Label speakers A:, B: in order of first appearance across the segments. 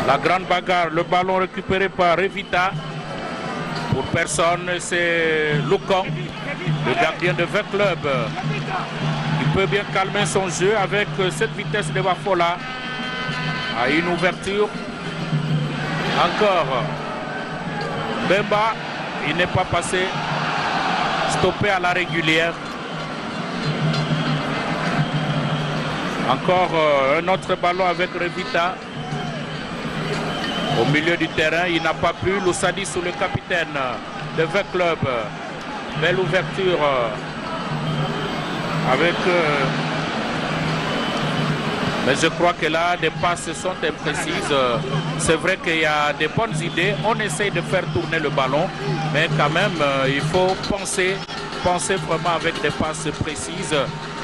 A: La grande bagarre, le ballon récupéré par Revita. Pour personne, c'est Lukong, le gardien de V Club, qui peut bien calmer son jeu avec cette vitesse de Bafola. À une ouverture. Encore. Bemba, il n'est pas passé. Stoppé à la régulière. Encore un autre ballon avec Revita. Au milieu du terrain, il n'a pas pu. Loussadi sous le capitaine de V Club. Belle ouverture avec... mais je crois que là, les passes sont imprécises. C'est vrai qu'il y a des bonnes idées. On essaye de faire tourner le ballon. Mais quand même, il faut penser vraiment avec des passes précises.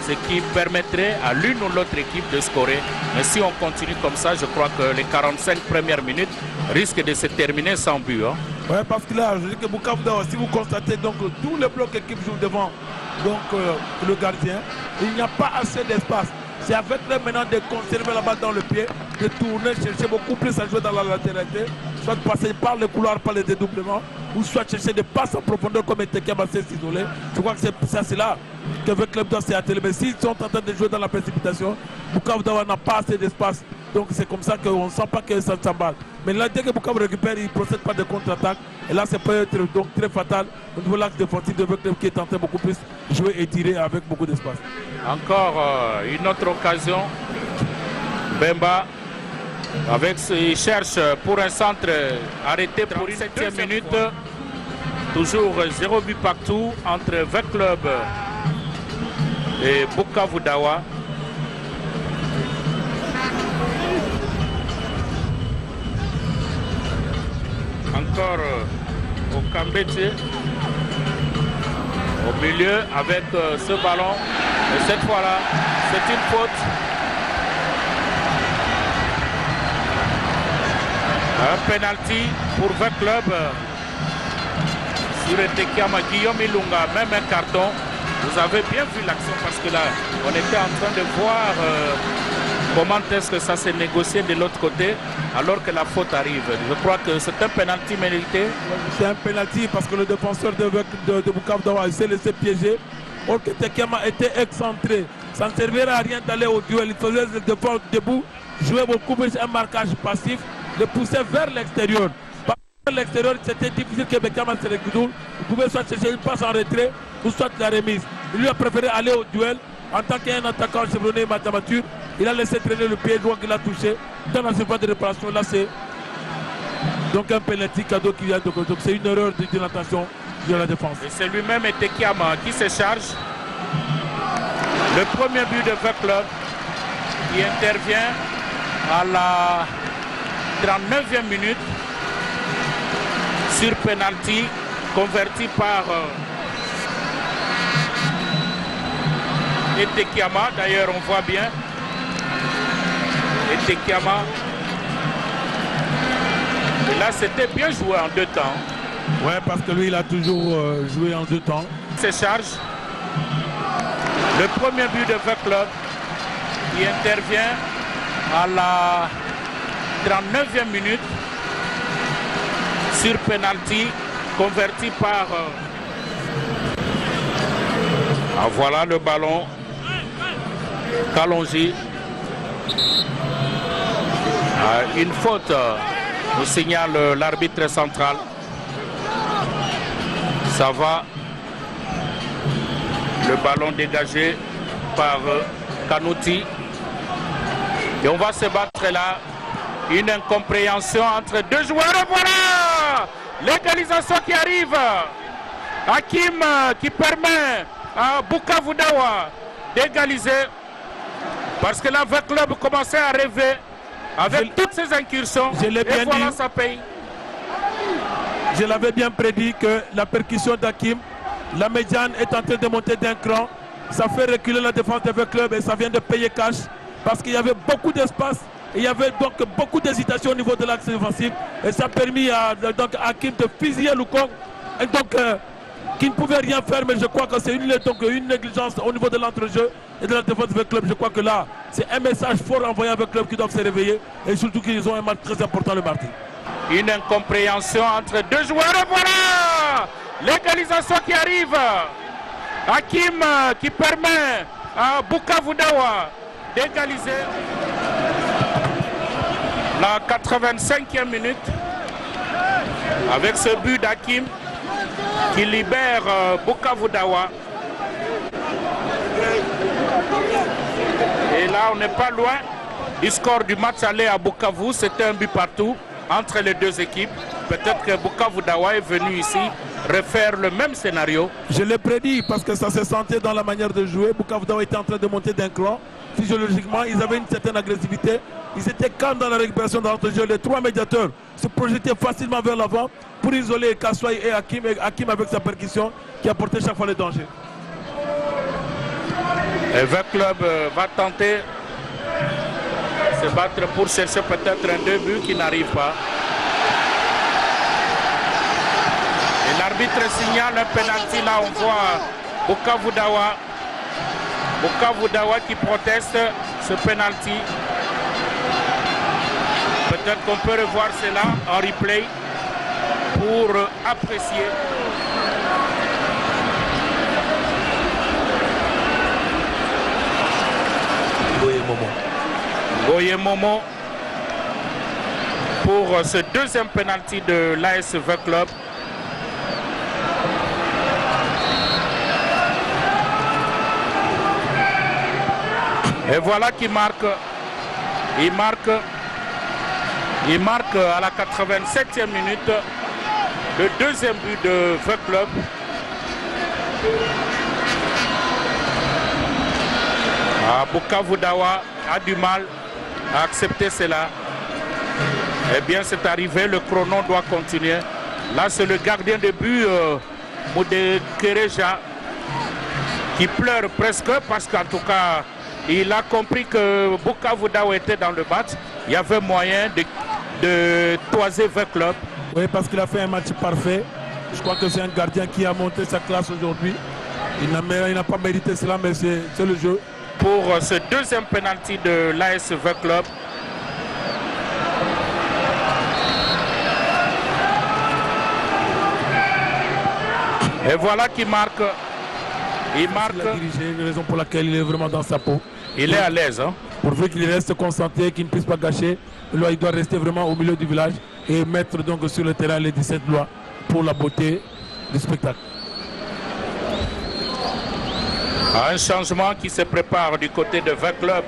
A: Ce qui permettrait à l'une ou l'autre équipe de scorer. Mais si on continue comme ça, je crois que les 45 premières minutes risquent de se terminer sans but. Hein.
B: Oui, parce que là, je dis que Bukavu Dawa, si vous constatez, donc tout le bloc équipe joue devant le gardien, il n'y a pas assez d'espace. C'est avec lui maintenant de conserver la balle dans le pied, de tourner, chercher beaucoup plus à jouer dans la latéralité, soit de passer par le couloir, par les dédoublements, ou soit chercher des passes en profondeur comme Etekiama s'est isolé. Je crois que c'est là que le club doit s'atteler. Mais s'ils sont en train de jouer dans la précipitation, Bukavu Dawa n'a pas assez d'espace. Donc c'est comme ça qu'on ne sent pas que ça s'emballe. Mais là, dès que Bukavu récupère, il ne procède pas de contre-attaque. Et là, c'est peut être donc très fatal au niveau de l'axe défensif de club qui est en train beaucoup plus jouer et tirer avec beaucoup d'espace.
A: Encore une autre occasion. Bemba, il cherche pour un centre arrêté pour une 7e minute. Toujours 0 but partout entre V Club et Bukavu Dawa. Encore au Kambete. Au milieu avec ce ballon. Et cette fois-là, c'est une faute. Un penalty pour V Club. Sur Etekiama, Guillaume Ilunga, même un carton. Vous avez bien vu l'action parce que là, on était en train de voir comment est-ce que ça s'est négocié de l'autre côté alors que la faute arrive. Je crois que c'est un penalty mérité.
B: C'est un penalty parce que le défenseur de Bukavu Dawa s'est laissé piéger. Or que Etekiama était excentré. Ça ne servirait à rien d'aller au duel. Il faisait le défense debout, jouer beaucoup plus un marquage passif, de pousser vers l'extérieur. Vers l'extérieur, c'était difficile que Etekiama se recule. Il pouvait soit chercher une passe en retrait ou soit la remise. Il lui a préféré aller au duel. En tant qu'un attaquant chevronné matamature, il a laissé traîner le pied droit qu'il a touché dans la surface de réparation. Là, c'est donc un penalty cadeau qui vient de côté. Donc c'est une erreur de dilatation de la défense.
A: Et c'est lui-même Etekiama qui se charge. Le premier but de V Club qui intervient à la 39e minute sur penalty converti par Etekiama. D'ailleurs, on voit bien Etekiama. Et là, c'était bien joué en 2 temps.
B: Ouais, parce que lui, il a toujours joué en 2 temps.
A: Se charge. Le premier but de V Club qui intervient à la 39e minute sur penalty converti par... Ah, voilà le ballon. Kalonji. Une faute, nous signale l'arbitre central. Ça va. Le ballon dégagé par Kanouti. Et on va se battre là. Une incompréhension entre 2 joueurs. Et voilà l'égalisation qui arrive. Hakim qui permet à Bukavu Dawa d'égaliser. Parce que là, V Club commençait à rêver avec toutes ces incursions.
B: Et
A: voilà, ça paye.
B: Je l'avais bien prédit que la percussion d'Hakim, la médiane est en train de monter d'un cran. Ça fait reculer la défense de V Club et ça vient de payer cash. Parce qu'il y avait beaucoup d'espace. Et il y avait donc beaucoup d'hésitation au niveau de l'axe défensif. Et ça a permis à Hakim de fusiller Lukong. Et donc, qui ne pouvait rien faire, mais je crois que c'est une négligence au niveau de l'entrejeu et de la défense avec club. Je crois que là, c'est un message fort envoyé avec club qui doivent se réveiller et surtout qu'ils ont un match très important le mardi.
A: Une incompréhension entre deux joueurs et voilà l'égalisation qui arrive. Hakim qui permet à Bukavu Dawa d'égaliser. La 85e minute avec ce but d'Hakim qui libère Bukavu Dawa. Et là on n'est pas loin du score du match aller à Bukavu. C'était un but partout entre les deux équipes. Peut-être que Bukavu Dawa est venu ici refaire le même scénario.
B: Je l'ai prédit parce que ça se sentait dans la manière de jouer. Bukavu Dawa était en train de monter d'un cran. Physiologiquement, ils avaient une certaine agressivité. Ils étaient calmes dans la récupération dans notre jeu. Les trois médiateurs se projetaient facilement vers l'avant pour isoler Kassoy et Hakim avec sa percussion qui apportait chaque fois le danger.
A: Et le club va tenter de se battre pour chercher peut-être un 2 buts qui n'arrive pas. Et l'arbitre signale un penalty. Là on voit Bukavu Dawa qui proteste ce penalty. Peut-être qu'on peut revoir cela en replay pour apprécier. Goye Momo pour ce deuxième penalty de l'ASV Club. Et voilà qui marque. Il marque à la 87e minute le deuxième but de V Club. Bukavu Dawa a du mal à accepter cela. Eh bien, c'est arrivé, le chrono doit continuer. Là, c'est le gardien de but, Moudé Kereja, qui pleure presque parce qu'en tout cas, il a compris que Bukavu Dawa était dans le match. Il y avait moyen de toiser V Club.
B: Oui, parce qu'il a fait un match parfait. Je crois que c'est un gardien qui a monté sa classe aujourd'hui. Il n'a pas mérité cela, mais c'est le jeu.
A: Pour ce deuxième penalty de l'ASV Club. Et voilà qui marque. Il marque.
B: Il a dirigé, une raison pour laquelle il est vraiment dans sa peau.
A: Il est à l'aise. Hein?
B: Pourvu qu'il reste concentré, qu'il ne puisse pas gâcher. Il doit rester vraiment au milieu du village et mettre donc sur le terrain les 17 lois pour la beauté du spectacle.
A: Un changement qui se prépare du côté de V Club.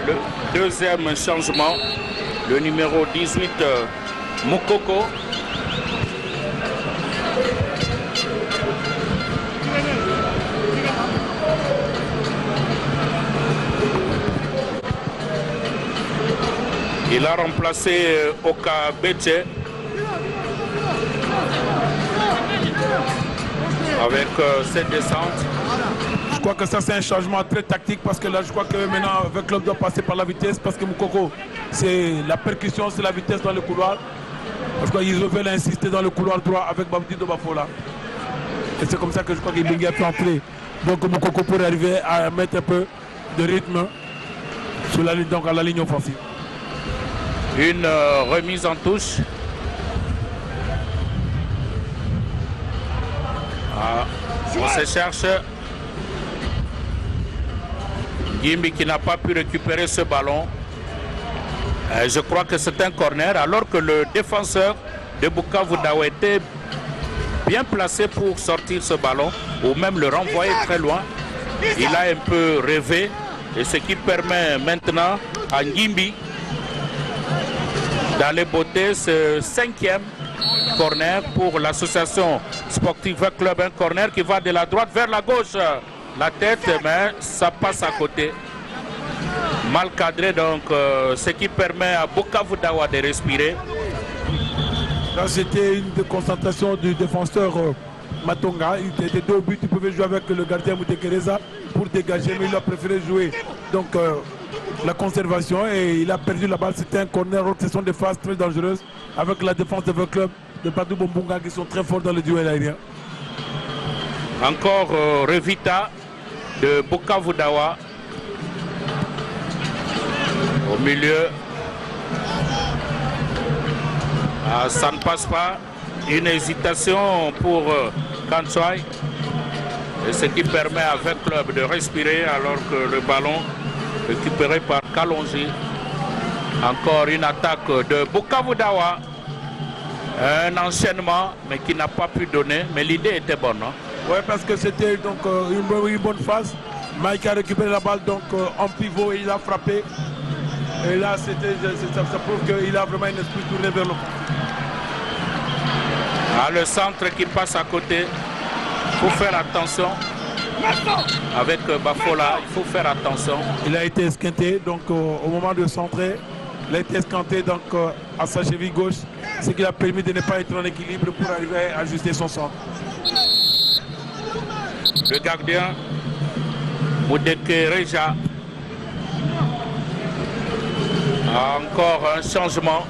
A: Le deuxième changement, le numéro 18, Moukoko. Il a remplacé Oka Beche avec cette descente.
B: Je crois que ça c'est un changement très tactique parce que là je crois que maintenant le club doit passer par la vitesse parce que Moukoko c'est la percussion, c'est la vitesse dans le couloir. Parce qu'ils veulent insister dans le couloir droit avec Babdi Dobafola. Et c'est comme ça que je crois qu'il a pu entrer. Donc Moukoko pour arriver à mettre un peu de rythme sur la ligne, donc à la ligne offensive.
A: Une remise en touche. On se cherche. Gimbi qui n'a pas pu récupérer ce ballon. Je crois que c'est un corner alors que le défenseur de Bukavu Dawa était bien placé pour sortir ce ballon ou même le renvoyer très loin. Il a un peu rêvé et ce qui permet maintenant à Gimbi d'aller botter ce 5e corner pour l'association sportive Club. Un corner qui va de la droite vers la gauche. La tête, mais ça passe à côté. Mal cadré, donc ce qui permet à Bukavu Dawa de respirer.
B: Là, c'était une déconcentration du défenseur Matonga. Il était 2 buts, il pouvait jouer avec le gardien Moutekereza pour dégager, mais il a préféré jouer donc, la conservation et il a perdu la balle. C'était un corner, ce sont des phases très dangereuses avec la défense de votre club de Badou Bombunga qui sont très forts dans le duel aérien.
A: Encore Revita de Bukavu Dawa Au milieu. Ça ne passe pas. Une hésitation pour Kantswai. Et ce qui permet à Vec Club de respirer alors que le ballon récupéré par Kalonji. Encore une attaque de Bukavu Dawa. Un enchaînement, mais qui n'a pas pu donner. Mais l'idée était bonne. Hein?
B: Oui, parce que c'était donc une bonne phase. Mike a récupéré la balle donc en pivot et il a frappé. Et là, ça prouve qu'il a vraiment une esprit tourné vers le fond.
A: Ah, le centre qui passe à côté. Il faut faire attention. Avec Bafola, il faut faire attention.
B: Il a été esquinté, donc au moment de centrer, il a été esquinté donc, à sa cheville gauche, ce qui a permis de ne pas être en équilibre pour arriver à ajuster son centre.
A: Le gardien, Moudeke Reja. Encore un changement.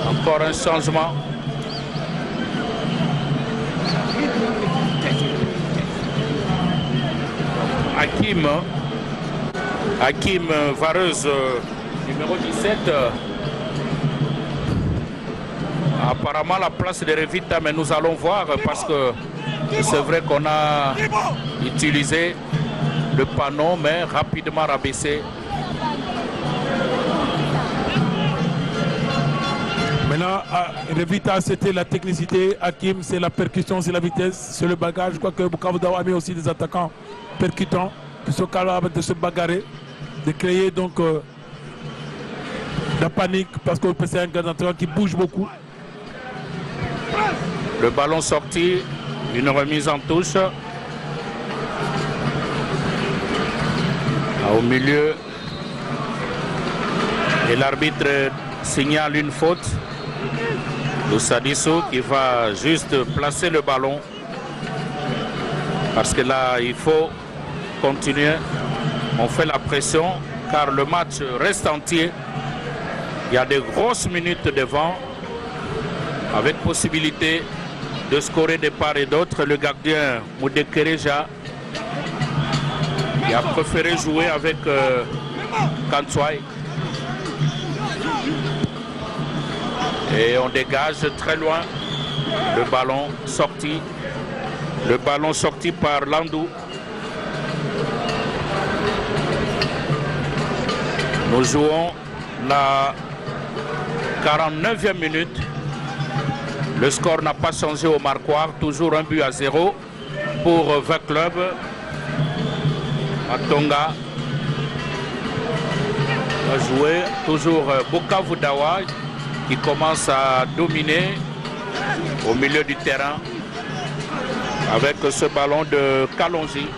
A: Encore un changement. Hakim Vareuse, numéro 17. Apparemment la place de Revita, mais nous allons voir parce que c'est vrai qu'on a utilisé le panneau, mais rapidement rabaissé.
B: Maintenant, Revita, c'était la technicité. Hakim, c'est la percussion, c'est la vitesse, c'est le bagage. Je crois que Bukavu Dawa a mis aussi des attaquants percutants qui sont capables de se bagarrer, de créer donc la panique parce que c'est un gardien qui bouge beaucoup.
A: Le ballon sorti, une remise en touche. Au milieu. Et l'arbitre signale une faute. Loussadisso qui va juste placer le ballon. Parce que là, il faut continuer. On fait la pression car le match reste entier. Il y a de grosses minutes devant avec possibilité de scorer de part et d'autre. Le gardien Moudekereja qui a préféré jouer avec Kantswai. Et on dégage très loin le ballon sorti. Le ballon sorti par Landou. Nous jouons la 49e minute. Le score n'a pas changé au marquoir. Toujours 1-0 pour Vec Club. Atonga va jouer. Toujours Bukavu Dawa qui commence à dominer au milieu du terrain avec ce ballon de Kalonji.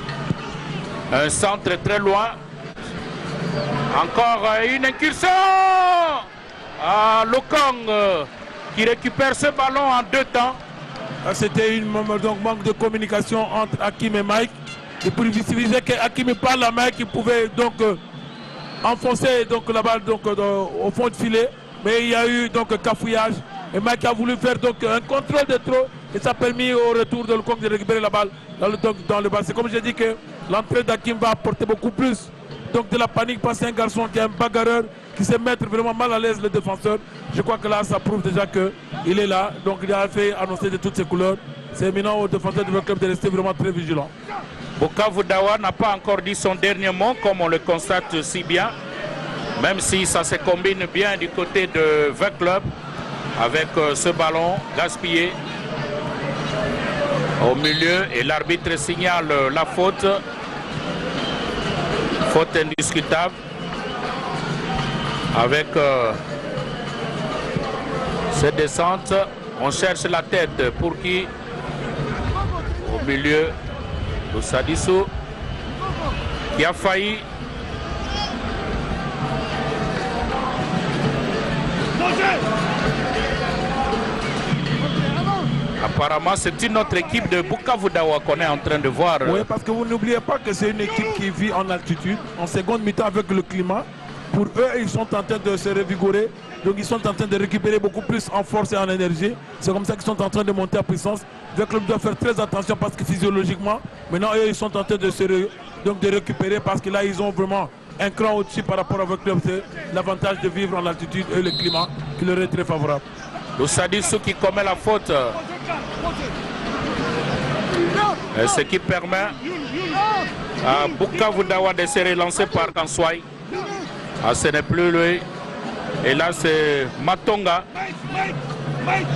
A: Un centre très loin. Encore une incursion. Lokong qui récupère ce ballon en 2 temps.
B: C'était une manque de communication entre Hakim et Mike. Et pour visibiliser que Hakim n'est pas la main qui pouvait donc enfoncer donc, la balle donc, au fond de filet. Mais il y a eu donc cafouillage. Et Mike a voulu faire donc un contrôle de trop. Et ça a permis au retour de Lokong de récupérer la balle dans le bas. C'est comme j'ai dit que l'entrée d'Hakim va apporter beaucoup plus donc de la panique parce que c'est un garçon qui est un bagarreur qui sait mettre vraiment mal à l'aise le défenseur. Je crois que là ça prouve déjà qu'il est là. Donc il a fait annoncer de toutes ses couleurs. C'est maintenant au défenseur du club de rester vraiment très vigilant.
A: Bukavu Dawa n'a pas encore dit son dernier mot comme on le constate si bien. Même si ça se combine bien du côté de Vec Club avec ce ballon gaspillé au milieu et l'arbitre signale la faute. Faute indiscutable avec cette descente. On cherche la tête pour qui? Au milieu, Loussadisso qui a failli. Apparemment, c'est une autre équipe de Bukavu Dawa qu'on est en train de voir.
B: Oui, parce que vous n'oubliez pas que c'est une équipe qui vit en altitude, en seconde mi-temps avec le climat. Pour eux, ils sont en train de se revigorer. Donc, ils sont en train de récupérer beaucoup plus en force et en énergie. C'est comme ça qu'ils sont en train de monter en puissance. Le club doit faire très attention parce que physiologiquement, maintenant, eux, ils sont en train de récupérer parce que là, ils ont vraiment un cran au-dessus par rapport à votre club. C'est l'avantage de vivre en altitude et le climat qui leur est très favorable.
A: Loussadisso qui commet la faute. Ce qui permet à Bukavu Dawa de se relancer par Kanswai. Ah, ce n'est plus lui. Et là, c'est Matonga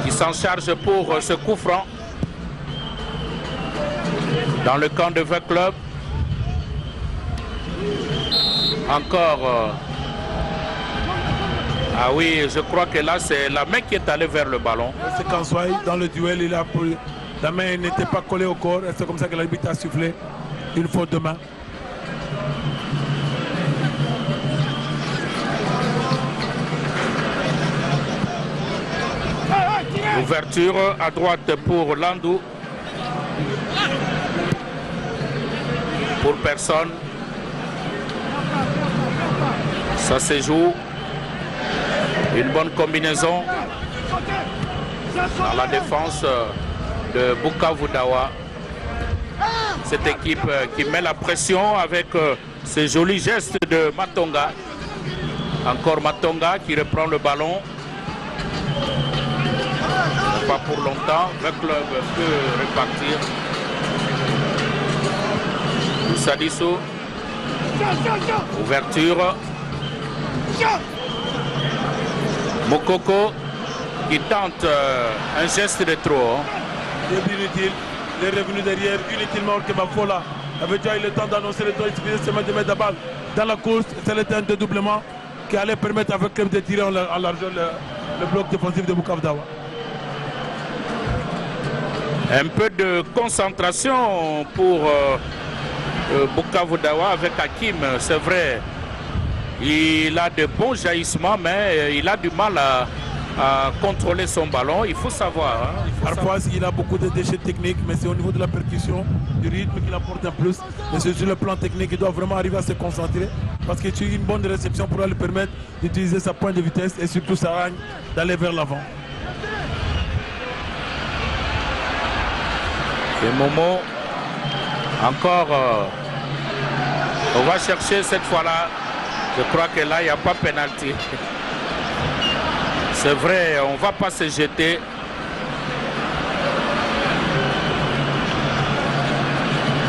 A: qui s'en charge pour ce coup franc. Dans le camp de V Club. Encore. Ah oui, je crois que là, c'est la main qui est allée vers le ballon.
B: C'est Kanswai, dans le duel, il a pris. La main n'était pas collée au corps. Et c'est comme ça que l'arbitre a sifflé une faute de main.
A: Ouverture à droite pour Landou. Pour personne. Ça se joue. Une bonne combinaison dans la défense de Bukavu Dawa. Cette équipe qui met la pression avec ce joli geste de Matonga. Encore Matonga qui reprend le ballon. Pas pour longtemps, le club peut repartir. Sadisso. Ouverture. Mokoko qui tente un geste de trop.
B: Inutile, il est revenu derrière inutilement que Bafola avait déjà eu le temps d'annoncer le temps, il suffisait seulement de mettre la balle dans la course. C'était un dédoublement qui allait permettre avec club de tirer en largeur le bloc défensif de Bukavu Dawa.
A: Un peu de concentration pour Bukavu Dawa avec Hakim, c'est vrai. Il a de bons jaillissements, mais il a du mal à contrôler son ballon. Il faut savoir. Hein,
B: Parfois, il a beaucoup de déchets techniques, mais c'est au niveau de la percussion, du rythme qu'il apporte un plus. Mais c'est sur le plan technique, il doit vraiment arriver à se concentrer. Parce que tu as une bonne réception pourra lui permettre d'utiliser sa pointe de vitesse et surtout sa hargne d'aller vers l'avant.
A: Et Momo, encore, on va chercher cette fois-là. Je crois que là, il n'y a pas pénalty. C'est vrai, on ne va pas se jeter.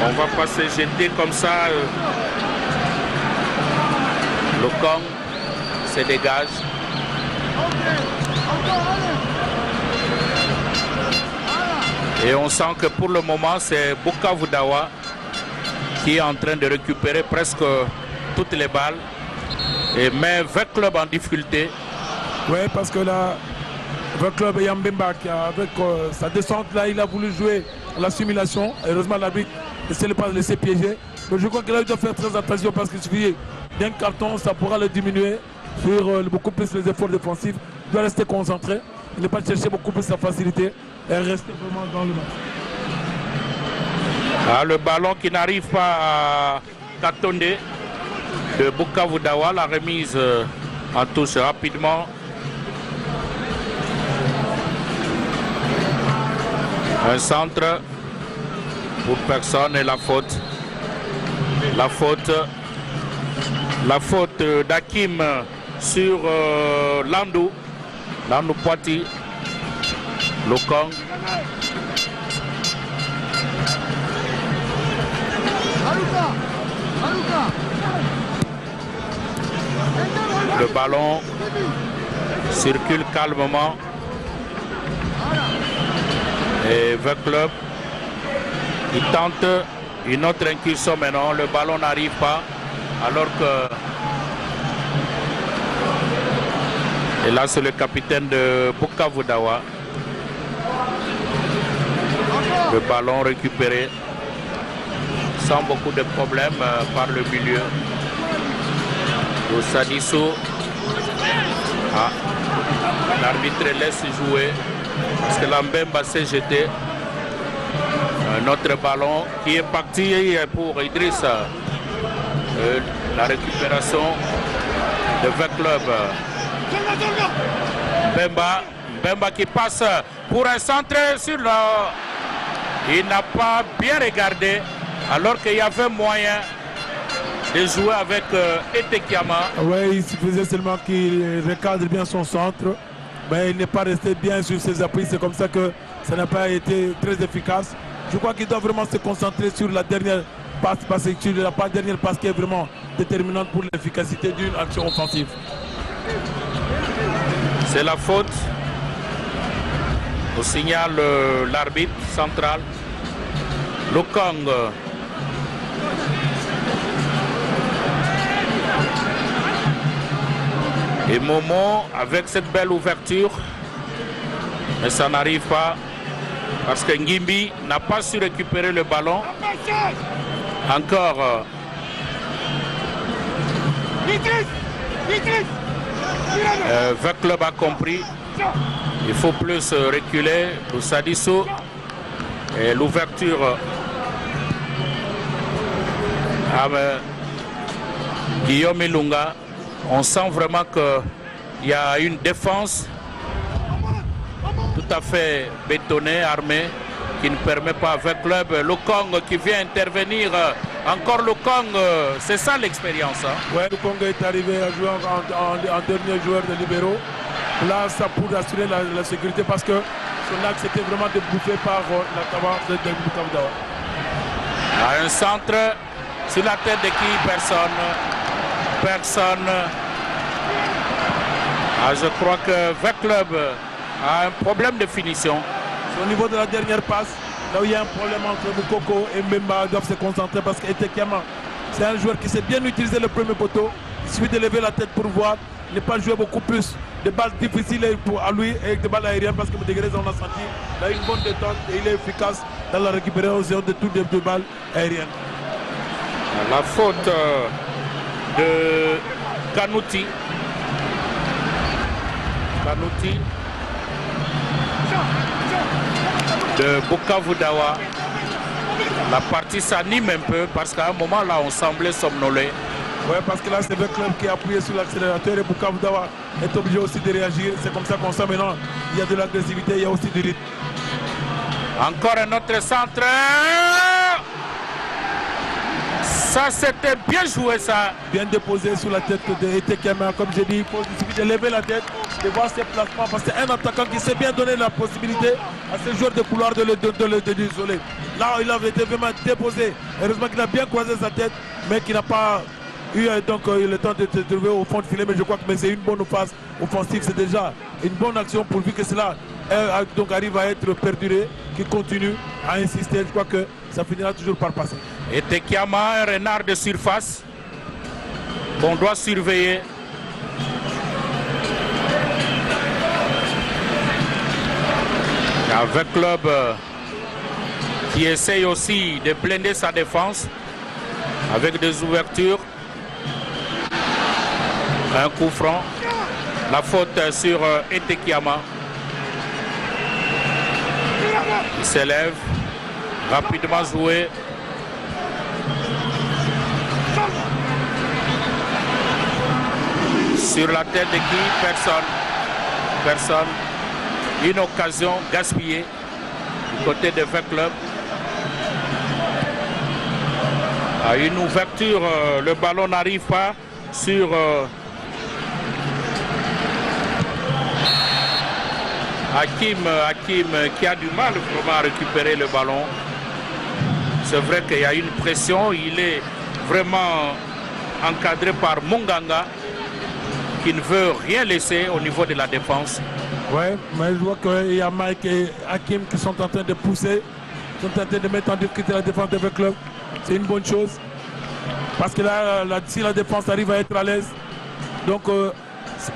A: On ne va pas se jeter comme ça. Le camp se dégage. Et on sent que pour le moment, c'est Bukavu Dawa qui est en train de récupérer presque toutes les balles. Et met V Club en difficulté.
B: Oui, parce que là, V Club et Yambemba, avec sa descente là, il a voulu jouer à la simulation. Heureusement, l'arbitre ne s'est pas laissé piéger. Mais je crois que là, il doit faire très attention parce qu'il suffit d'un carton, ça pourra le diminuer sur beaucoup plus les efforts défensifs. Il doit rester concentré. Il ne pas chercher beaucoup plus sa facilité et rester vraiment dans le match.
A: Ah, le ballon qui n'arrive pas à Katonde de Bukavu Dawa, la remise en touche rapidement. Un centre pour personne et la faute. La faute d'Hakim sur Landou. Landou Poiti. Lokong. Le ballon circule calmement. Et V Club, il tente une autre incursion, mais non, le ballon n'arrive pas. Alors que... Et là, c'est le capitaine de Bukavu Dawa. Le ballon récupéré sans beaucoup de problèmes par le milieu. Sadisso. Ah, l'arbitre laisse jouer parce que Lambemba s'est jeté. Un autre ballon qui est parti pour Idrissa. La récupération de V Club. Bemba qui passe pour un centre sur le... Il n'a pas bien regardé alors qu'il y avait moyen de jouer avec Etekiama.
B: Oui, il suffisait seulement qu'il recadre bien son centre. Mais il n'est pas resté bien sur ses appuis. C'est comme ça que ça n'a pas été très efficace. Je crois qu'il doit vraiment se concentrer sur la dernière passe, parce que sur la dernière passe qui est vraiment déterminante pour l'efficacité d'une action offensive.
A: C'est la faute. Au signal l'arbitre central. Lokong. Et Momo avec cette belle ouverture. Mais ça n'arrive pas. Parce que Ngimbi n'a pas su récupérer le ballon. Encore. Le club a compris. Il faut plus reculer pour Sadisso. Et l'ouverture à Guillaume Ilunga. On sent vraiment qu'il y a une défense tout à fait bétonnée, armée, qui ne permet pas avec club. Lokong qui vient intervenir. Encore Lokong, c'est ça l'expérience. Hein?
B: Oui, Lokong est arrivé à jouer en dernier joueur de libéraux. Là, ça pour assurer la sécurité parce que son axe était vraiment débouché par la Tawa de Bukavu Dawa.
A: À un centre, sur la tête de qui? Personne. Personne. Ah, je crois que Veclub a un problème de finition.
B: C'est au niveau de la dernière passe, là où il y a un problème entre Moukoko et Mbemba, doivent se concentrer parce qu'Etekiama, c'est un joueur qui sait bien utiliser le premier poteau. Il suffit de lever la tête pour voir, ne pas jouer beaucoup plus de balles difficiles à lui et des balles aériennes parce que Degrez, on a senti, il a une bonne détente et il est efficace dans la récupération de toutes les balles aériennes.
A: La faute de Kanouti. Kanouti de Bukavu Dawa. La partie s'anime un peu parce qu'à un moment là on semblait somnoler.
B: Oui, parce que là c'est le club qui a appuyé sur l'accélérateur et Bukavu Dawa est obligé aussi de réagir. C'est comme ça qu'on sent maintenant. Il y a de l'agressivité, il y a aussi du rythme.
A: Encore un autre centre. Ça c'était bien joué ça.
B: Bien déposé sur la tête de Etekiama. Comme j'ai dit, il suffit de lever la tête, de voir ses placements. Parce que c'est un attaquant qui sait bien donner la possibilité à ses joueurs de couloir de l'isoler. Là, il avait été vraiment déposé. Heureusement qu'il a bien croisé sa tête, mais qu'il n'a pas eu donc, le temps de se trouver au fond de filet. Mais je crois que c'est une bonne phase offensive. C'est déjà une bonne action pourvu que cela donc arrive à être perduré, qui continue à insister. Je crois que ça finira toujours par passer.
A: Etekiama, un renard de surface qu'on doit surveiller. Avec club qui essaye aussi de blinder sa défense avec des ouvertures. Un coup franc. La faute sur Etekiama. Il s'élève. Rapidement joué. Sur la tête de qui? Personne. Personne. Une occasion gaspillée du côté de Veclub. À une ouverture, le ballon n'arrive pas sur Hakim qui a du mal vraiment à récupérer le ballon. C'est vrai qu'il y a une pression, il est vraiment encadré par Munganga qui ne veut rien laisser au niveau de la défense.
B: Oui, mais je vois qu'il y a Mike et Hakim qui sont en train de pousser, sont en train de mettre en difficulté la défense de Veclub. C'est une bonne chose. Parce que là, si la défense arrive à être à l'aise, donc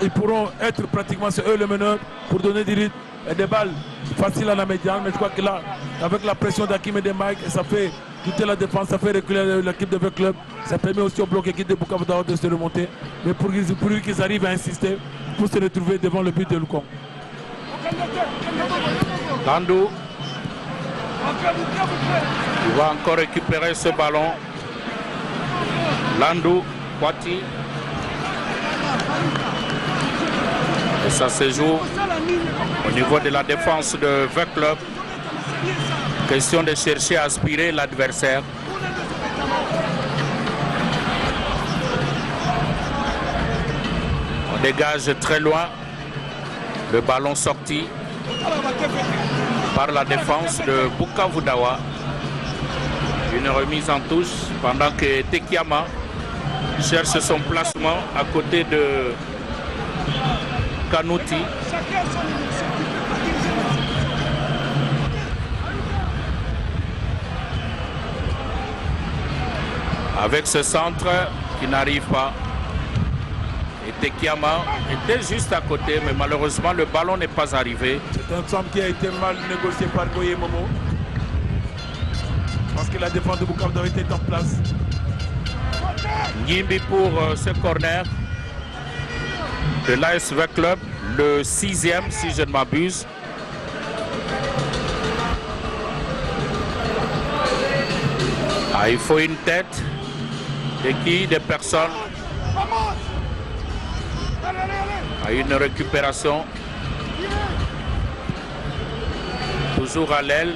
B: ils pourront être pratiquement sur eux le meneur pour donner des rythmes et des balles faciles à la médiane. Mais je crois que là, avec la pression d'Hakim et de Mike, ça fait douter la défense, ça fait reculer l'équipe de Veclub. Ça permet aussi au bloc équipe de Bukavu Dawa de se remonter. Mais pour qu'ils arrivent à insister, pour se retrouver devant le but de Lukong.
A: Landou, il va encore récupérer ce ballon. Landou, Kwati. Et ça se joue au niveau de la défense de Veclub. Question de chercher à aspirer l'adversaire. dégage très loin. Le ballon sorti par la défense de Bukavu Dawa. Une remise en touche pendant que Tekiama cherche son placement à côté de Kanouti. Avec ce centre qui n'arrive pas. Et Tekiama était juste à côté, mais malheureusement le ballon n'est pas arrivé.
B: C'est un centre qui a été mal négocié par Goye Momo. Parce que la défense de Bukavu Dawa était en place.
A: Ngimbi pour ce corner de l'ASV Club, le 6e si je ne m'abuse. Ah, il faut une tête. Et qui? Des personnes. À une récupération. Toujours à l'aile.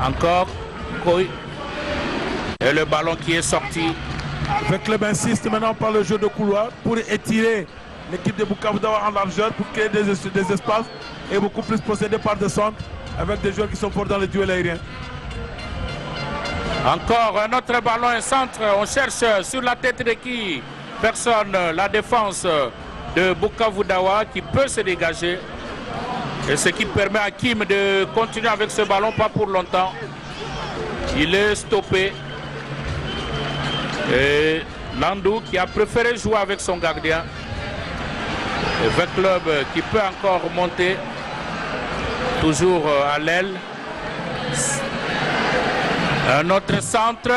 A: Encore Koy. Et le ballon qui est sorti.
B: Le club insiste maintenant par le jeu de couloir pour étirer l'équipe de Bukavu Dawa en largeur, pour créer des espaces et beaucoup plus procéder par des centres avec des joueurs qui sont forts dans le duel aérien.
A: Encore un autre ballon, un centre. On cherche sur la tête de qui? Personne. La défense de Bukavu Dawa qui peut se dégager. Et ce qui permet à Kim de continuer avec ce ballon, pas pour longtemps. Il est stoppé. Et Landou qui a préféré jouer avec son gardien. Le club qui peut encore monter. Toujours à l'aile. Un autre centre.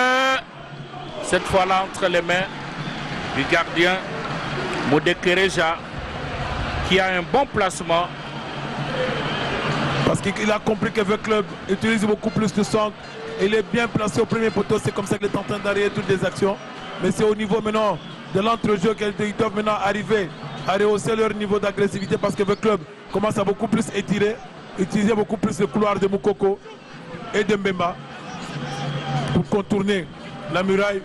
A: Cette fois-là entre les mains du gardien Moudekereja qui a un bon placement.
B: Parce qu'il a compris que le club utilise beaucoup plus de centre. Il est bien placé au premier poteau. C'est comme ça qu'il est en train d'arrêter toutes les actions. Mais c'est au niveau maintenant de l'entrejeu qu'ils doivent maintenant arriver à rehausser leur niveau d'agressivité, parce que le club commence à beaucoup plus étirer, utiliser beaucoup plus le couloir de Moukoko et de Mbemba pour contourner la muraille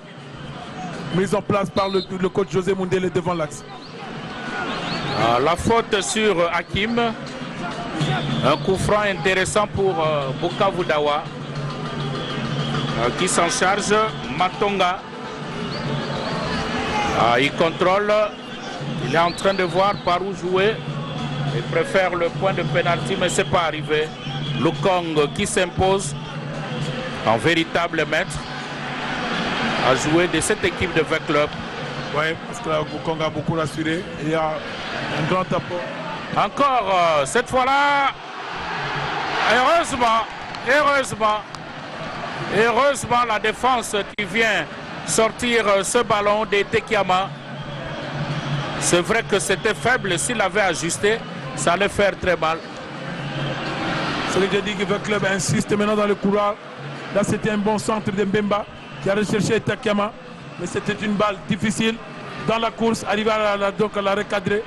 B: mise en place par le coach José Mundele devant l'axe.
A: La faute sur Hakim. Un coup franc intéressant pour Bukavu Dawa qui s'en charge. Matonga. Il contrôle. Il est en train de voir par où jouer. Il préfère le point de pénalty, mais ce n'est pas arrivé. Lukong qui s'impose en véritable maître à jouer de cette équipe de 20 clubs.
B: Oui, parce que Lukong a beaucoup rassuré. Il y a un grand apport.
A: Encore cette fois-là, heureusement la défense qui vient sortir ce ballon de Tekiama. C'est vrai que c'était faible, s'il avait ajusté, ça allait faire très mal.
B: C'est ce que j'ai dit, que le club insiste maintenant dans le couloir. Là c'était un bon centre de Mbemba qui a recherché Tekiama, mais c'était une balle difficile dans la course, arriver à la recadrer.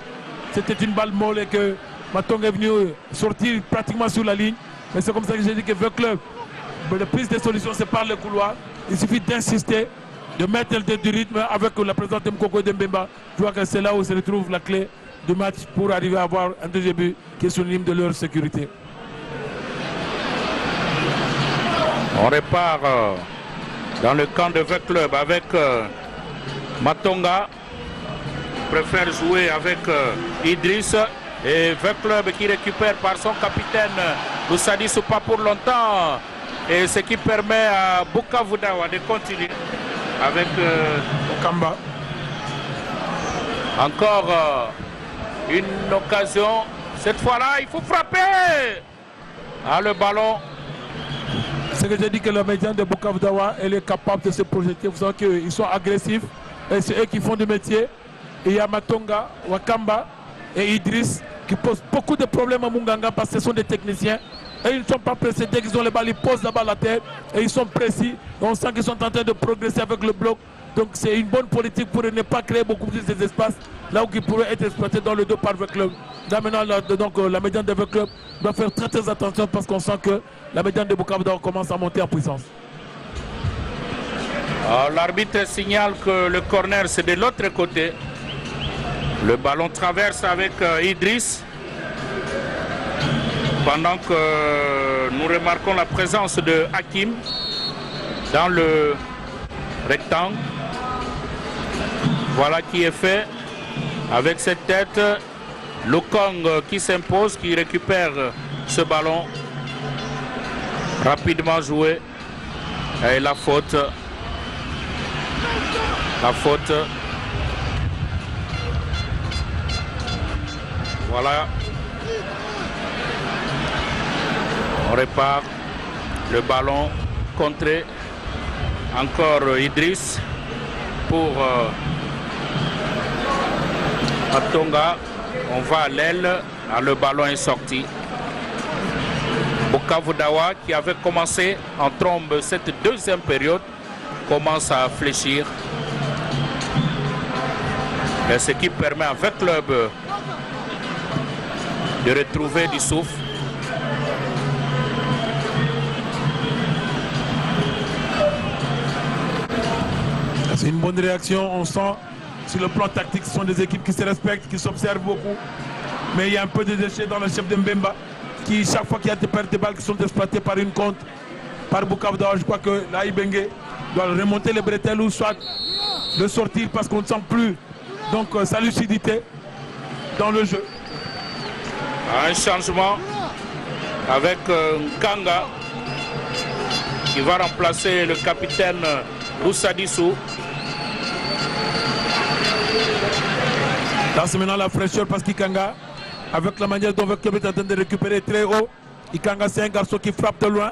B: C'était une balle molle et que Matonga est venu sortir pratiquement sur la ligne. Mais c'est comme ça que j'ai dit que le club, la prise de solution, c'est par le couloir. Il suffit d'insister, de mettre du rythme avec la présence de Mkoko et de Mbemba. Je vois que c'est là où se retrouve la clé du match pour arriver à avoir un deuxième but qui est synonyme de leur sécurité.
A: On repart dans le camp de V Club avec Matonga. Préfère jouer avec Idriss et V Club qui récupère par son capitaine Loussadi Soupa pour longtemps, et ce qui permet à Bukavu Dawa de continuer avec
B: Okamba.
A: Encore une occasion, cette fois-là il faut frapper. Le ballon.
B: C'est que j'ai dit que le médien de Bukavu Dawa est capable de se projeter. Vous savez qu'ils sont agressifs et c'est eux qui font du métier. Et il y a Matonga, Wakamba et Idriss qui posent beaucoup de problèmes à Munganga parce que ce sont des techniciens. Et ils ne sont pas pressés. Dès qu'ils ont les balles, ils posent la balle à terre et ils sont précis. Et on sent qu'ils sont en train de progresser avec le bloc. Donc c'est une bonne politique pour ne pas créer beaucoup plus d'espace là où ils pourraient être exploités dans le dos par le club. Là maintenant, la médiane de V Club doit faire très attention parce qu'on sent que la médiane de Bukavu Dawa commence à monter en puissance.
A: L'arbitre signale que le corner c'est de l'autre côté. Le ballon traverse avec Idriss. Pendant que nous remarquons la présence de Hakim dans le rectangle. Voilà qui est fait. Avec cette tête, Lokong qui s'impose, qui récupère ce ballon. Rapidement joué. Et la faute. La faute. Voilà. On répare le ballon contré. Encore Idriss pour Atonga. On va à l'aile. Le ballon est sorti. Bukavu Dawa qui avait commencé en trombe cette deuxième période commence à fléchir. Et ce qui permet avec club de retrouver du souffle.
B: C'est une bonne réaction, on sent sur le plan tactique, ce sont des équipes qui se respectent, qui s'observent beaucoup. Mais il y a un peu de déchets dans le chef de Mbemba, qui chaque fois qu'il y a des pertes de balles qui sont exploitées par une compte, par Bukavu Dawa, je crois que là Ibenge doit remonter les bretelles ou soit de sortir parce qu'on ne sent plus donc sa lucidité dans le jeu.
A: Un changement avec Nkanga qui va remplacer le capitaine Roussadissou.
B: Là c'est maintenant la fraîcheur parce qu'Ikanga, avec la manière dont le club est en train de récupérer très haut, Ikanga c'est un garçon qui frappe de loin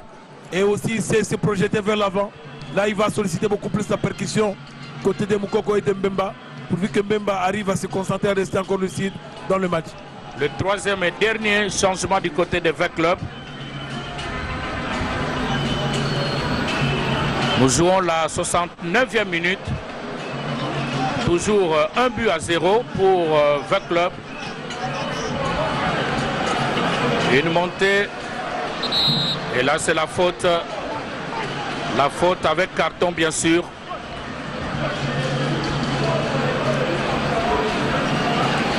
B: et aussi c'est se projeter vers l'avant. Là il va solliciter beaucoup plus la percussion côté de Moukoko et de Mbemba, pourvu que Mbemba arrive à se concentrer à rester encore lucide dans le match.
A: Le troisième et dernier changement du côté de V Club. Nous jouons la 69e minute. Toujours 1-0 pour V Club. Une montée. Et là c'est la faute. La faute avec carton bien sûr.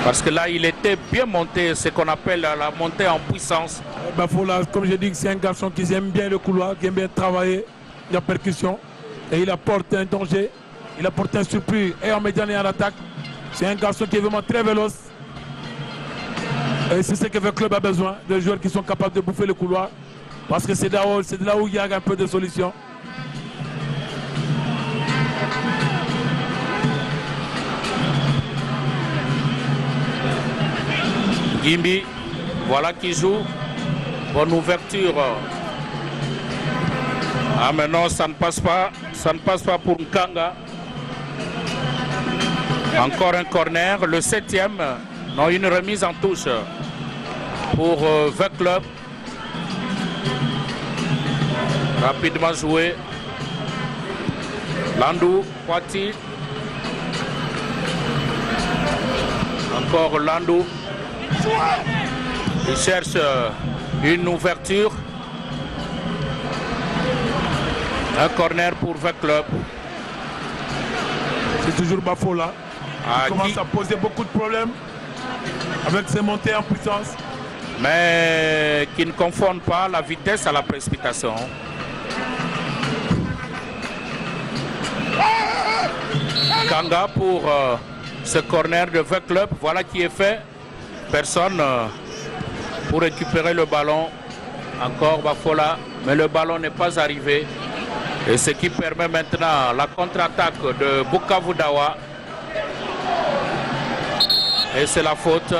A: Parce que là, il était bien monté, ce qu'on appelle la montée en puissance.
B: Bafola, comme je dis, c'est un garçon qui aime bien le couloir, qui aime bien travailler la percussion. Et il apporte un danger, il apporte un surplus et en médiane et en attaque. C'est un garçon qui est vraiment très véloce. Et c'est ce que le club a besoin, de joueurs qui sont capables de bouffer le couloir. Parce que c'est de là où il y a un peu de solution.
A: Gimbi, voilà qui joue. Bonne ouverture. Ah mais non, ça ne passe pas. Ça ne passe pas pour Nkanga. Encore un corner, le 7e. Non, une remise en touche pour V Club. Rapidement joué. Landou, Poiti. Encore Landou. Il cherche une ouverture. Un corner pour V Club.
B: C'est toujours Bafola. Il commence à poser beaucoup de problèmes avec ses montées en puissance.
A: Mais qui ne confondent pas la vitesse à la précipitation. Kanga pour ce corner de V Club. Voilà qui est fait. Personne pour récupérer le ballon. Encore Bafola, mais le ballon n'est pas arrivé. Et ce qui permet maintenant la contre-attaque de Bukavu Dawa. Et c'est la faute.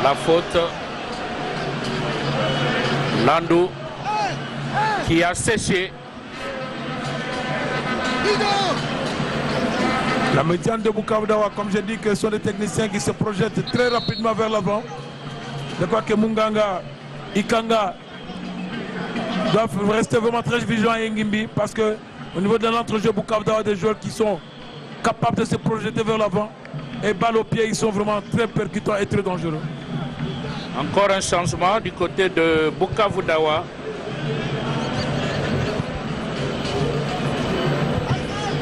A: La faute. Landou qui a séché.
B: La médiane de Bukavu Dawa, comme je dis, que ce sont des techniciens qui se projettent très rapidement vers l'avant. Je crois que Munganga, Ikanga doivent rester vraiment très vigilants à Ngimbi parce que au niveau de l'entrejeu, Bukavu Dawa, des joueurs qui sont capables de se projeter vers l'avant et balle au pied, ils sont vraiment très percutants et très dangereux.
A: Encore un changement du côté de Bukavu Dawa.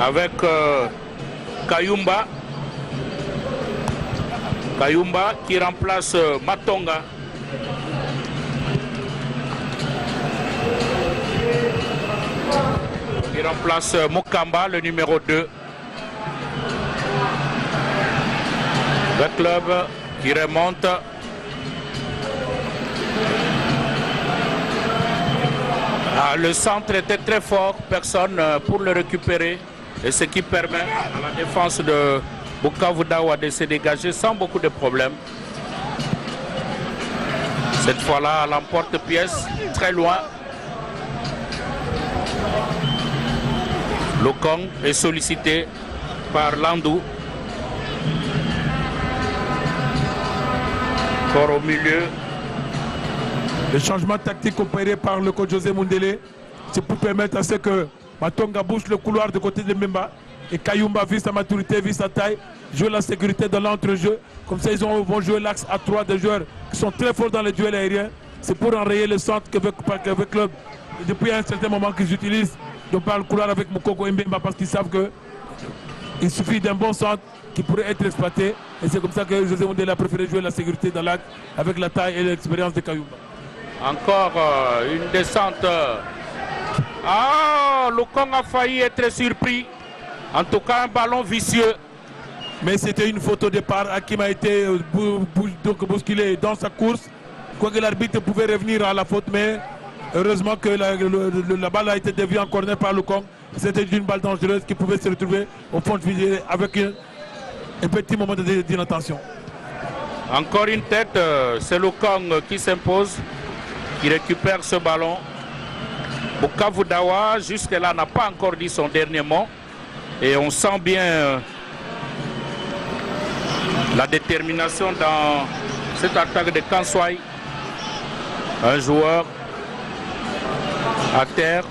A: avec Kayumba. Kayumba qui remplace Matonga. Qui remplace Mukamba, le numéro 2. Le club qui remonte. Ah, le centre était très fort, personne pour le récupérer. Et ce qui permet à la défense de Bukavu Dawa de se dégager sans beaucoup de problèmes. Cette fois-là, l'emporte-pièce, très loin. Lokong est sollicité par Landou. Encore au milieu.
B: Le changement tactique opéré par le coach José Mundele, c'est pour permettre à ce que Matonga bouge le couloir de côté de Mbemba et Kayumba, vu sa maturité, vu sa taille, joue la sécurité dans l'entrejeu. Comme ça, ils vont jouer l'axe à 3 des joueurs qui sont très forts dans les duels aériens. C'est pour enrayer le centre qu'avec le club. Et depuis un certain moment qu'ils utilisent de par le couloir avec Mukoko et Mbemba parce qu'ils savent qu'il suffit d'un bon centre qui pourrait être exploité. Et c'est comme ça que José Mundele a préféré jouer la sécurité dans l'axe avec la taille et l'expérience de Kayumba.
A: Encore une descente. Ah, Lokong a failli être surpris. En tout cas, un ballon vicieux.
B: Mais c'était une faute au départ. Hakim a été bousculé dans sa course. Quoique l'arbitre pouvait revenir à la faute, mais heureusement que la balle a été déviée en corner par Lokong. C'était une balle dangereuse qui pouvait se retrouver au fond de filet avec un petit moment d'inattention.
A: Encore une tête, c'est Lokong qui s'impose, qui récupère ce ballon. Bukavu Dawa, jusque-là, n'a pas encore dit son dernier mot. Et on sent bien la détermination dans cette attaque de Kanswai. Un joueur à terre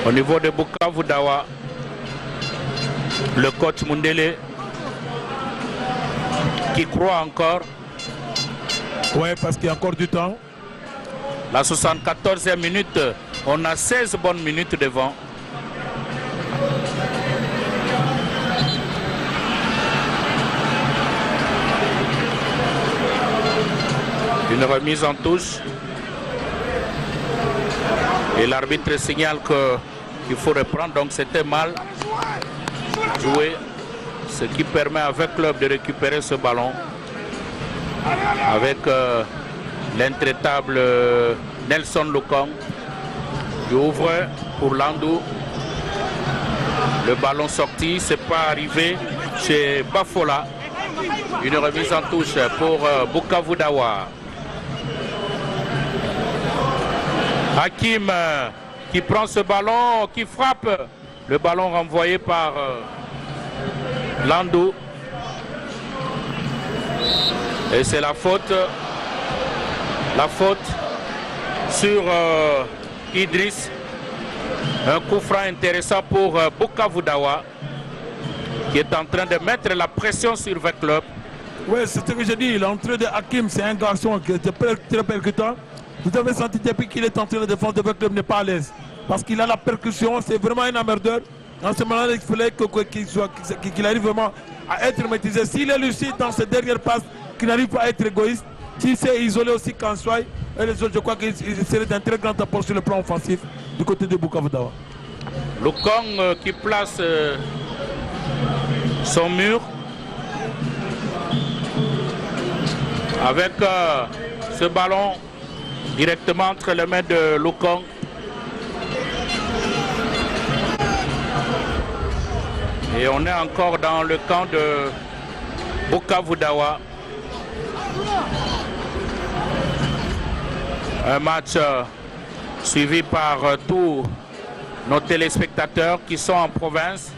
A: au niveau de Bukavu Dawa. Le coach Mundele qui croit encore.
B: Oui, parce qu'il y a encore du temps.
A: La 74e minute, on a 16 bonnes minutes devant. Une remise en touche. Et l'arbitre signale qu'il faut reprendre, donc c'était mal joué. Ce qui permet avec le club de récupérer ce ballon. Avec l'intraitable Nelson Lokong qui ouvre pour Landou. Le ballon sorti, c'est pas arrivé chez Bafola. Une remise en touche pour Bukavu Dawa. Hakim qui prend ce ballon, qui frappe. Le ballon renvoyé par Landou. Et c'est la faute sur Idriss. Un coup franc intéressant pour Bukavu Dawa qui est en train de mettre la pression sur le club.
B: Oui, c'est ce que je dis. L'entrée de Hakim, c'est un garçon qui était très percutant. Vous avez senti depuis qu'il est entré de défense de votre club n'est pas à l'aise. Parce qu'il a la percussion, c'est vraiment un emmerdeur. En ce moment-là, il fallait qu'il arrive vraiment à être maîtrisé. S'il est lucide dans ses dernières passes, qu'il n'arrive pas à être égoïste, s'il s'est isolé aussi Kanswai et les autres, je crois qu'il serait d'un très grand apport sur le plan offensif du côté de Bukavu Dawa.
A: Lokong qui place son mur avec ce ballon directement entre les mains de Lokong. Et on est encore dans le camp de Bukavu Dawa. Un match suivi par tous nos téléspectateurs qui sont en province,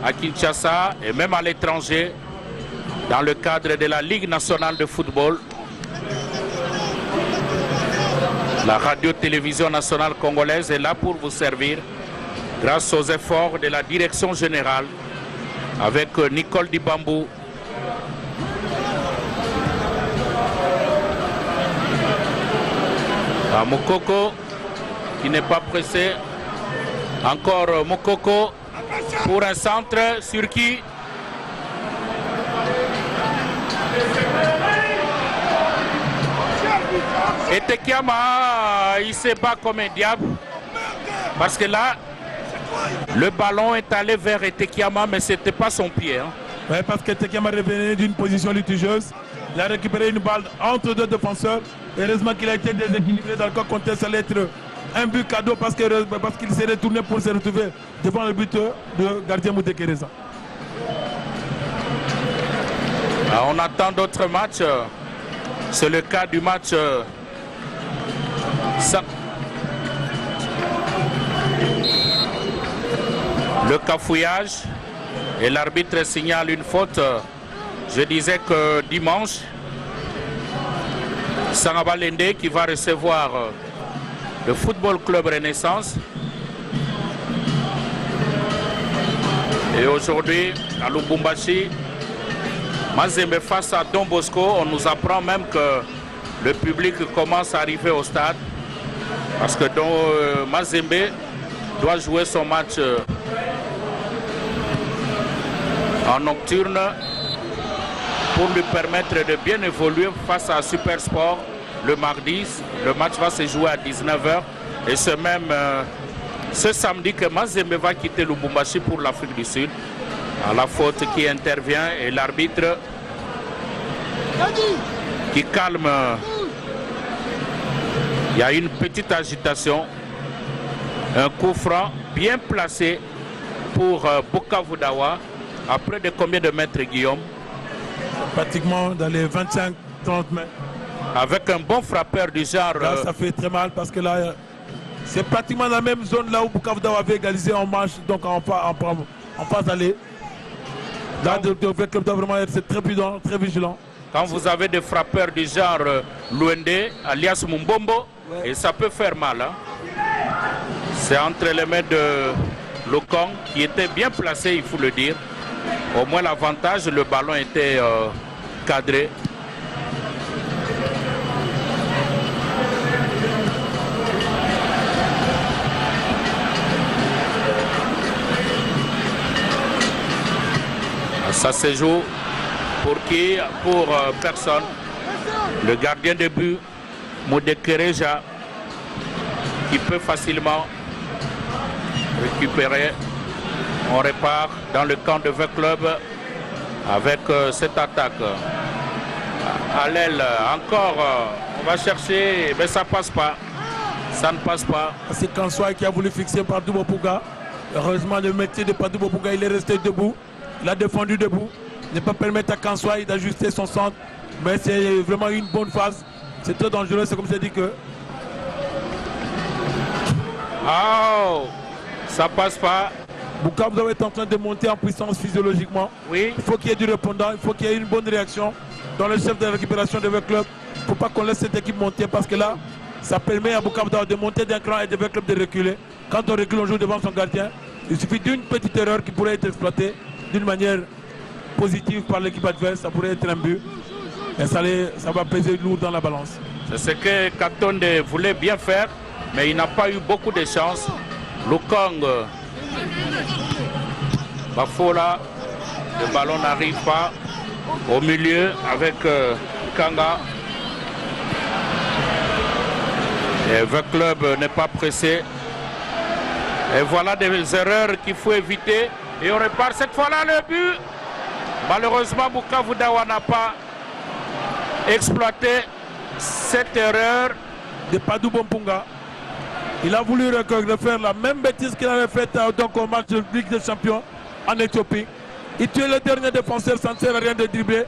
A: à Kinshasa et même à l'étranger, dans le cadre de la Ligue nationale de football. La radio-télévision nationale congolaise est là pour vous servir grâce aux efforts de la direction générale avec Nicole Dibambou. Mukoko qui n'est pas pressé. Encore Mukoko pour un centre sur qui? Et Tekiama, il se bat comme un diable. Parce que là, le ballon est allé vers Tekiama, mais ce n'était pas son pied. Hein.
B: Oui, parce que Tekiama revenait d'une position litigieuse. Il a récupéré une balle entre deux défenseurs. Heureusement qu'il a été déséquilibré dans le cas contexte. Ça allait être un but cadeau parce qu'il s'est retourné pour se retrouver devant le buteur de gardien Moutekereza.
A: On attend d'autres matchs. C'est le cas du match le cafouillage et l'arbitre signale une faute. Je disais que dimanche, Sangabalende qui va recevoir le Football Club Renaissance. Et aujourd'hui, à Lubumbashi, Mazembe face à Don Bosco. On nous apprend même que le public commence à arriver au stade. Parce que Mazembe doit jouer son match en nocturne pour lui permettre de bien évoluer face à Super Sport le mardi. Le match va se jouer à 19h. Et c'est même ce samedi que Mazembe va quitter Lubumbashi pour l'Afrique du Sud. À la faute qui intervient et l'arbitre qui calme. Il y a une petite agitation. Un coup franc bien placé pour Bukavu Dawa. À près de combien de mètres, Guillaume?
B: Pratiquement dans les 25-30 mètres.
A: Avec un bon frappeur du genre...
B: Là, ça fait très mal parce que là, c'est pratiquement la même zone là où Bukavu Dawa avait égalisé en marche, donc en phase aller. Là, le club doit vraiment être très prudent, très vigilant.
A: Quand vous avez des frappeurs du genre Luende, alias Mumbombo, ouais. Et ça peut faire mal. Hein. C'est entre les mains de Lokong qui était bien placé, il faut le dire. Au moins l'avantage, le ballon était cadré. Ça se joue pour qui? Pour personne. Le gardien de but, Moudekereja, qui peut facilement récupérer. On repart dans le camp de V Club avec cette attaque. À l'aile, encore, on va chercher, mais ça passe pas. Ça ne passe pas.
B: C'est Kansoy qui a voulu fixer Padou Bopuga. Heureusement, le métier de Padou Bopuga, il est resté debout. Il a défendu debout. Ne pas permettre à Kansoy d'ajuster son centre. Mais c'est vraiment une bonne phase. C'est très dangereux, c'est comme je dis que...
A: Oh, ça passe pas.
B: Bukavu Dawa est en train de monter en puissance physiologiquement.
A: Oui.
B: Il faut qu'il y ait du répondant, il faut qu'il y ait une bonne réaction dans le chef de récupération de V Club. Il ne faut pas qu'on laisse cette équipe monter parce que là, ça permet à Bukavu Dawa de monter d'un cran et de V Club de reculer. Quand on recule, on joue devant son gardien. Il suffit d'une petite erreur qui pourrait être exploitée d'une manière positive par l'équipe adverse. Ça pourrait être un but. Et ça va peser lourd dans la balance.
A: C'est ce que Katonde voulait bien faire, mais il n'a pas eu beaucoup de chance. Lokong Bafola, le ballon n'arrive pas au milieu avec Kanga. Et le club n'est pas pressé. Et voilà des erreurs qu'il faut éviter. Et on repart cette fois-là le but. Malheureusement, Bukavu Dawa n'a pas exploité cette erreur
B: de Padou Bompunga. Il a voulu refaire la même bêtise qu'il avait faite donc au match de Ligue des Champions en Éthiopie. Il tue le dernier défenseur, ça ne sert à rien de dribbler.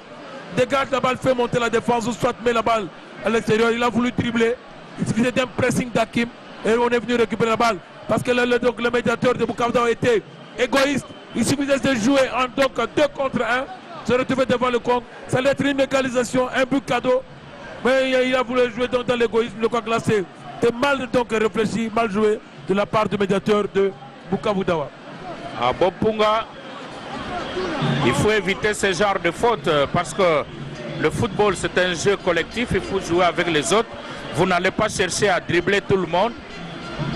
B: Dégage la balle, fait monter la défense ou soit met la balle à l'extérieur. Il a voulu dribbler. Il suffisait d'un pressing d'Hakim et on est venu récupérer la balle. Parce que le médiateur de Bukavu Dawa était égoïste. Il suffisait de jouer en donc 2 contre 1. Se retrouver devant le Congo. Ça allait être une égalisation, un but cadeau. Mais il a voulu jouer dans l'égoïsme. Le Congo glacé. C'est mal donc réfléchi, mal joué de la part du médiateur de Bukavu Dawa.
A: À Bopunga, il faut éviter ce genre de fautes parce que le football c'est un jeu collectif, il faut jouer avec les autres. Vous n'allez pas chercher à dribbler tout le monde.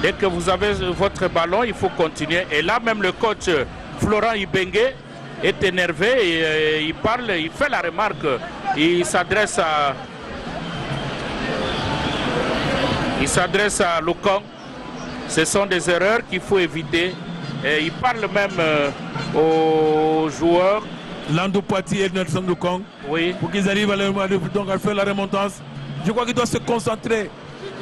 A: Dès que vous avez votre ballon, il faut continuer. Et là, même le coach Florent Ibengue est énervé et il parle, il fait la remarque. Il s'adresse à Lokong. Ce sont des erreurs qu'il faut éviter. Et il parle même aux joueurs.
B: Landou Poitiers et Nelson Lokong.
A: Oui.
B: Pour qu'ils arrivent à faire la remontance. Je crois qu'il doit se concentrer.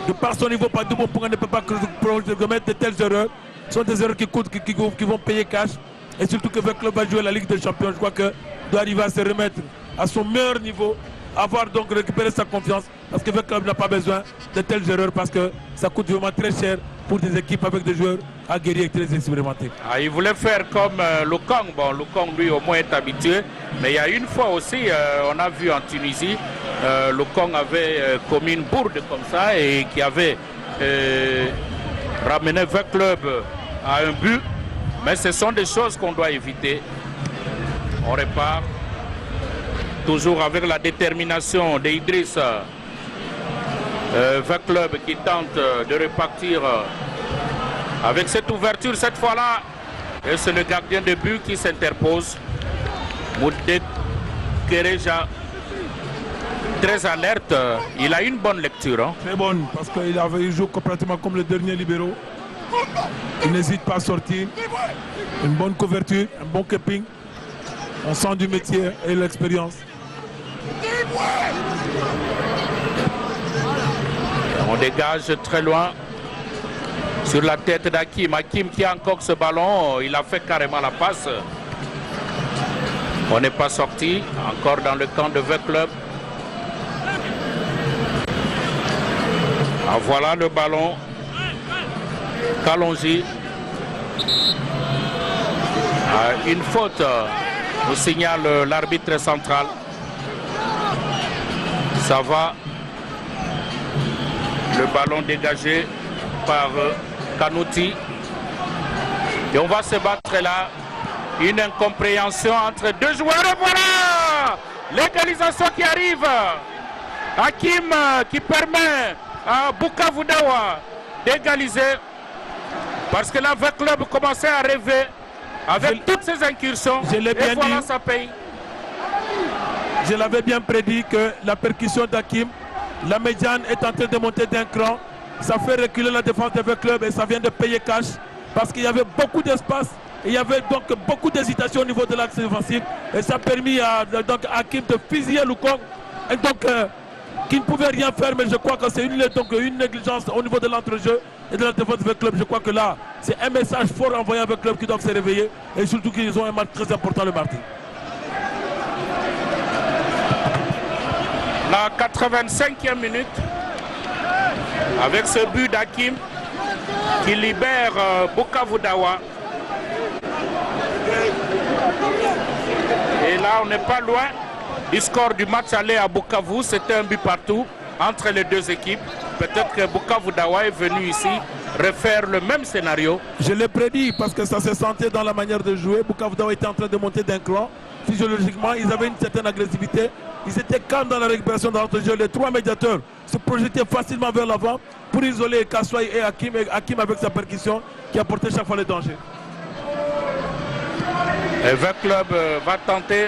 B: De par son niveau, pas de bon point, ne peut pas commettre de telles erreurs. Ce sont des erreurs qui coûtent, qui vont payer cash. Et surtout que le club va jouer la Ligue des Champions. Je crois qu'il doit arriver à se remettre à son meilleur niveau, avoir donc récupéré sa confiance. Parce que le club n'a pas besoin de telles erreurs parce que ça coûte vraiment très cher pour des équipes avec des joueurs aguerris et très expérimentés.
A: Ah, il voulait faire comme Lokong. Bon, Lokong lui au moins est habitué. Mais il y a une fois aussi, on a vu en Tunisie, Lokong avait commis une bourde comme ça et qui avait ramené 20 clubs à un but. Mais ce sont des choses qu'on doit éviter. On repart toujours avec la détermination d'Idriss. 20 clubs qui tentent de repartir avec cette ouverture cette fois-là. Et c'est le gardien de but qui s'interpose. Moudek Kereja, très alerte. Il a une bonne lecture. Hein.
B: Très bonne, parce qu'il joue complètement comme le dernier libéraux. Il n'hésite pas à sortir. Une bonne couverture, un bon keeping. On sent du métier et l'expérience.
A: On dégage très loin sur la tête d'Hakim. Hakim qui a encore ce ballon, il a fait carrément la passe. On n'est pas sorti, encore dans le camp de 20 clubs. Ah, voilà le ballon. Kalonji. Une faute, nous signale l'arbitre central. Ça va. Le ballon dégagé par Kanouti. Et on va se battre là. Une incompréhension entre deux joueurs. Et voilà l'égalisation qui arrive. Hakim qui permet à Bukavu Dawa d'égaliser. Parce que là, 20 clubs commençaient à rêver avec toutes ces incursions.
B: Je l'ai bien
A: voilà,
B: dit.
A: ça paye.
B: Je l'avais bien prédit que la percussion d'Hakim, la médiane est en train de monter d'un cran. Ça fait reculer la défense des 20 clubs et ça vient de payer cash. Parce qu'il y avait beaucoup d'espace. Il y avait donc beaucoup d'hésitation au niveau de l'axe défensif. Et ça a permis à Hakim de fusiller Lokong. Et donc, qui ne pouvait rien faire. Mais je crois que c'est une négligence au niveau de l'entrejeu et de la défense des clubs. Je crois que là, c'est un message fort envoyé avec le club qui doivent se réveiller. Et surtout qu'ils ont un match très important le mardi.
A: La 85e minute. Avec ce but d'Hakim qui libère Bukavu Dawa. Et là, on n'est pas loin du score du match aller à Bukavu. C'était un but partout entre les deux équipes. Peut-être que Bukavu Dawa est venu ici refaire le même scénario.
B: Je l'ai prédit parce que ça se sentait dans la manière de jouer. Bukavu Dawa était en train de monter d'un cran. Physiologiquement, ils avaient une certaine agressivité. Ils étaient calmes dans la récupération de l'entrejeu. Les trois médiateurs se projetaient facilement vers l'avant pour isoler Kassoy et Hakim. Et Hakim avec sa percussion qui apportait chaque fois le danger.
A: Et 20 clubs va tenter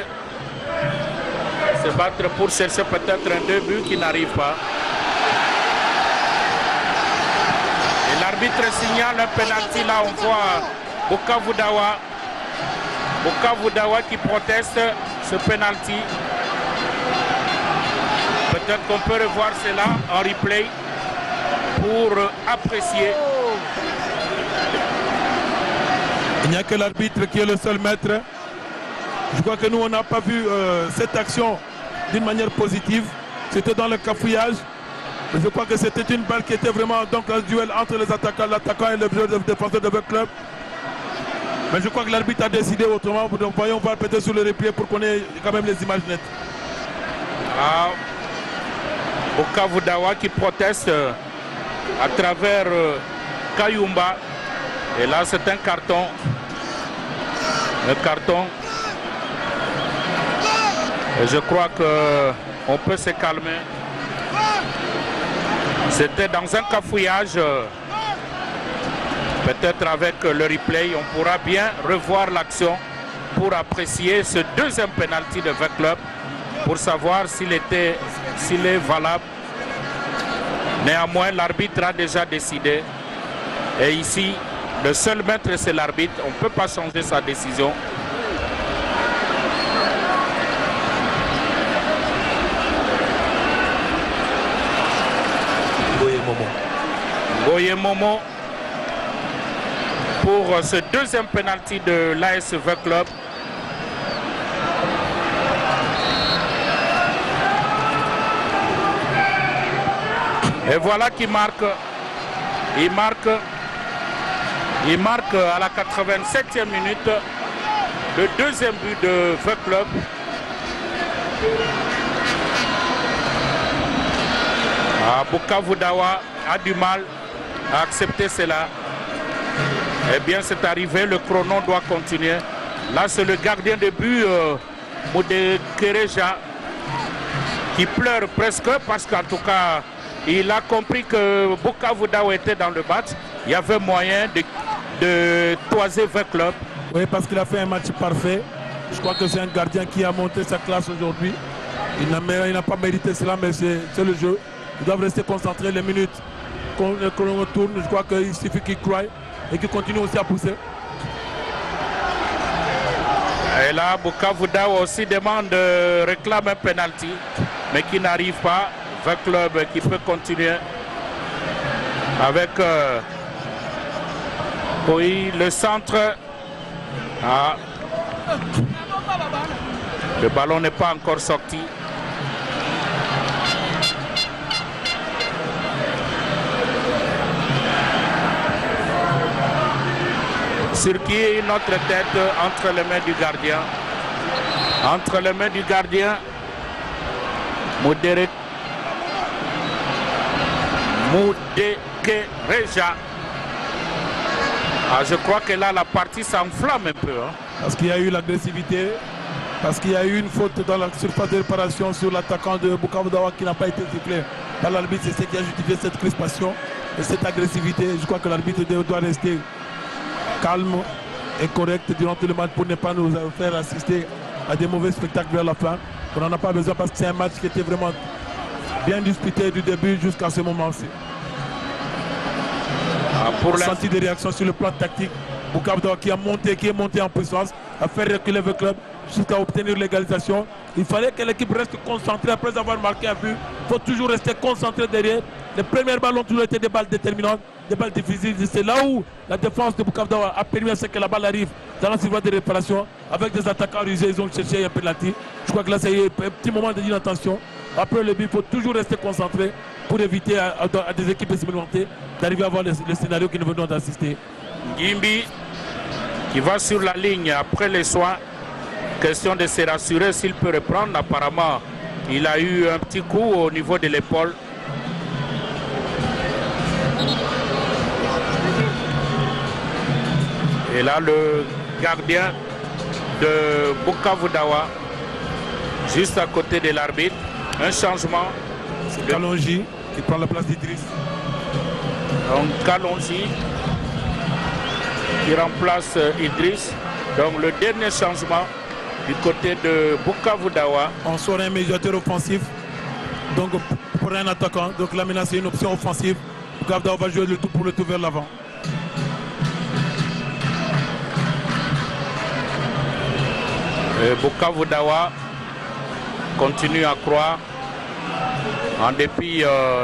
A: de se battre pour chercher peut-être un 2 buts qui n'arrive pas. Et l'arbitre signale un penalty. Là, on voit Bukavu Dawa. Bukavu Dawa qui proteste ce penalty. Peut-être qu'on peut revoir cela en replay pour apprécier.
B: Il n'y a que l'arbitre qui est le seul maître. Je crois que nous, on n'a pas vu cette action d'une manière positive. C'était dans le cafouillage. Je crois que c'était une balle qui était vraiment donc un duel entre les attaquants, l'attaquant et le défenseur de votre club. Mais je crois que l'arbitre a décidé autrement. Donc voyons voir peut-être sur le replay pour qu'on ait quand même les images nettes.
A: Ah, Bukavu Dawa qui proteste à travers Kayumba. Et là, c'est un carton. Le carton. Et je crois qu'on peut se calmer. C'était dans un cafouillage. Peut-être avec le replay, on pourra bien revoir l'action pour apprécier ce deuxième penalty de V Club, pour savoir s'il est valable. Néanmoins, l'arbitre a déjà décidé. Et ici, le seul maître, c'est l'arbitre. On ne peut pas changer sa décision. Boye Momo pour ce deuxième penalty de l'AS V Club. Et voilà qui marque. Il marque à la 87e minute le deuxième but de V Club. Bukavu Dawa a du mal à accepter cela. Eh bien, c'est arrivé, le chrono doit continuer. Là, c'est le gardien de but, Moudé Kereja, qui pleure presque parce qu'en tout cas, il a compris que Bukavu Dawa était dans le match. Il y avait moyen de toiser V Club.
B: Oui, parce qu'il a fait un match parfait. Je crois que c'est un gardien qui a monté sa classe aujourd'hui. Il n'a pas mérité cela, mais c'est le jeu. Ils doivent rester concentrés les minutes qu'on retourne. Je crois qu'il suffit qu'ils croient et qu'ils continuent aussi à pousser.
A: Et là, Bukavu Dawa aussi réclame un penalty, mais qui n'arrive pas. V Club qui peut continuer avec oui, le centre. Le ballon n'est pas encore sorti. Sur qui est une autre tête entre les mains du gardien. Entre les mains du gardien, Moudé Kereja. Je crois que là, la partie s'enflamme un peu.
B: Parce qu'il y a eu l'agressivité, parce qu'il y a eu une faute dans la surface de réparation sur l'attaquant de Bukavu Dawa qui n'a pas été sifflé par l'arbitre. C'est ce qui a justifié cette crispation et cette agressivité. Je crois que l'arbitre doit rester calme et correct durant tout le match pour ne pas nous faire assister à des mauvais spectacles vers la fin. On n'en a pas besoin parce que c'est un match qui était vraiment bien disputé du début jusqu'à ce moment-ci. Pour senti des réactions sur le plan tactique, Bukavu Dawa qui est monté en puissance, a fait reculer le club jusqu'à obtenir l'égalisation. Il fallait que l'équipe reste concentrée après avoir marqué un but. Il faut toujours rester concentré derrière. Les premiers ballons ont toujours été des balles déterminantes, des balles difficiles. C'est là où la défense de Bukavu Dawa a permis à ce que la balle arrive dans la surface de réparation. Avec des attaquants rusés, ils ont cherché un penalty. Je crois que là, c'est un petit moment de d'inattention. Après le but, il faut toujours rester concentré pour éviter à des équipes expérimentées d'arriver à voir le scénario que nous venons d'assister.
A: Gimbi qui va sur la ligne après les soins. Question de se rassurer s'il peut reprendre. Apparemment, il a eu un petit coup au niveau de l'épaule. Et là, le gardien de Bukavu Dawa, juste à côté de l'arbitre. Un changement.
B: Kalonji qui prend la place d'Idriss.
A: Donc Kalonji qui remplace Idriss. Donc le dernier changement du côté de Bukavu Dawa.
B: On sort un médiateur offensif. Donc pour un attaquant. Donc là maintenant c'est une option offensive. Bukavu Dawa va jouer le tout pour le tout vers l'avant.
A: Bukavu Dawa continue à croire en dépit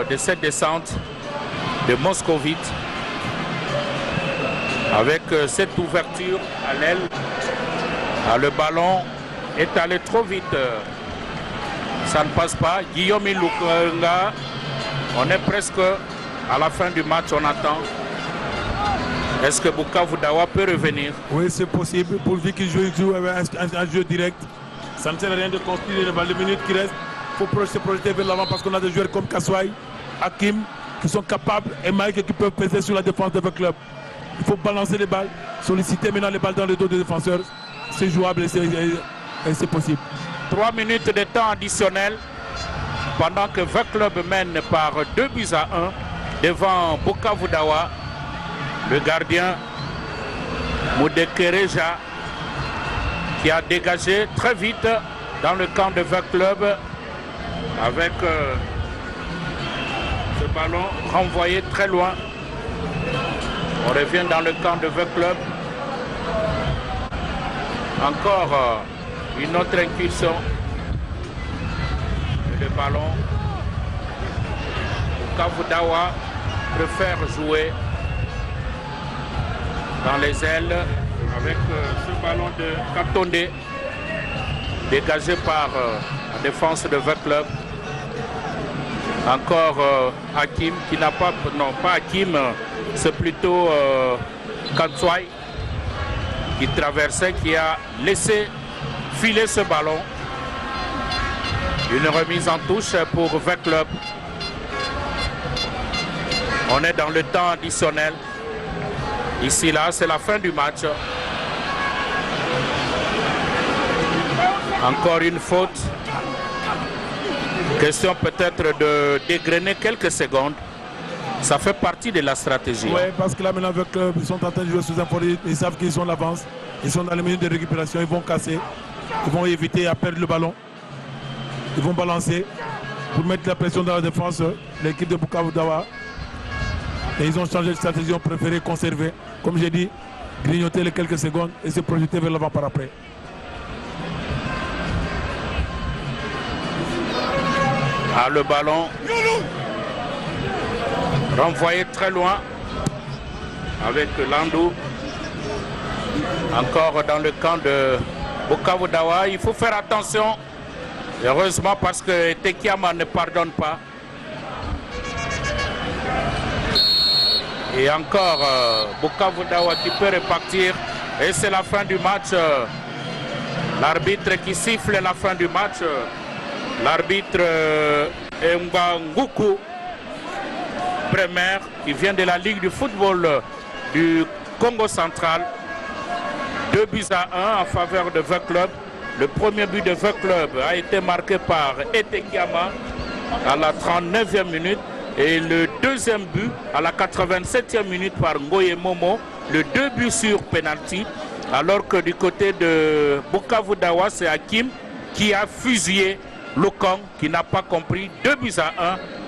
A: de cette descente de Moscovite avec cette ouverture à l'aile. Le ballon est allé trop vite, ça ne passe pas. Guillaume Ilukunga, on est presque à la fin du match, on attend. Est-ce que Bukavu Dawa peut revenir?
B: Oui, c'est possible, pourvu qu'il joue avec un jeu direct. Ça ne sert à rien de construire les minutes qui restent. Il faut se projeter vers l'avant parce qu'on a des joueurs comme Kaswai, Hakim, qui sont capables, et Mike qui peuvent peser sur la défense de votre club. Il faut balancer les balles, solliciter maintenant les balles dans le dos des défenseurs. C'est jouable et c'est possible.
A: 3 minutes de temps additionnel pendant que V Club mène par 2 buts à 1 devant Bukavu Dawa. Le gardien Moudekereja qui a dégagé très vite dans le camp de V Club avec ce ballon renvoyé très loin. On revient dans le camp de V Club. Encore une autre incursion. Le ballon. Bukavu Dawa préfère jouer dans les ailes avec ce ballon de Katonde dégagé par la défense de V Club. Encore Hakim qui n'a pas, non pas Hakim, c'est plutôt Katswai qui traversait, qui a laissé filer ce ballon. Une remise en touche pour V Club. On est dans le temps additionnel. Ici, là, c'est la fin du match. Encore une faute. Question peut-être de dégrainer quelques secondes. Ça fait partie de la stratégie.
B: Oui, parce que là maintenant avec club, ils sont en train de jouer sous un forêt. Ils savent qu'ils ont l'avance. Ils sont dans les minutes de récupération. Ils vont casser. Ils vont éviter à perdre le ballon. Ils vont balancer pour mettre la pression dans la défense. L'équipe de Bukavu Dawa. Et ils ont changé de stratégie. Ils ont préféré conserver. Comme j'ai dit, grignoter les quelques secondes et se projeter vers l'avant par après.
A: Ah, le ballon renvoyé très loin avec Landou. Encore dans le camp de Bukavu Dawa. Il faut faire attention. Heureusement parce que Tekiama ne pardonne pas. Et encore Bukavu Dawa qui peut repartir. Et c'est la fin du match. L'arbitre qui siffle la fin du match. L'arbitre Mbanguku Bremer qui vient de la Ligue du football du Congo central. 2-1 en faveur de V Club. Le premier but de V Club a été marqué par Etekiama à la 39e minute et le deuxième but à la 87e minute par Ngoye Momo. Le 2 buts sur penalty, alors que du côté de Bukavu Dawa, c'est Hakim qui a fusillé Lokong, qui n'a pas compris. 2-1,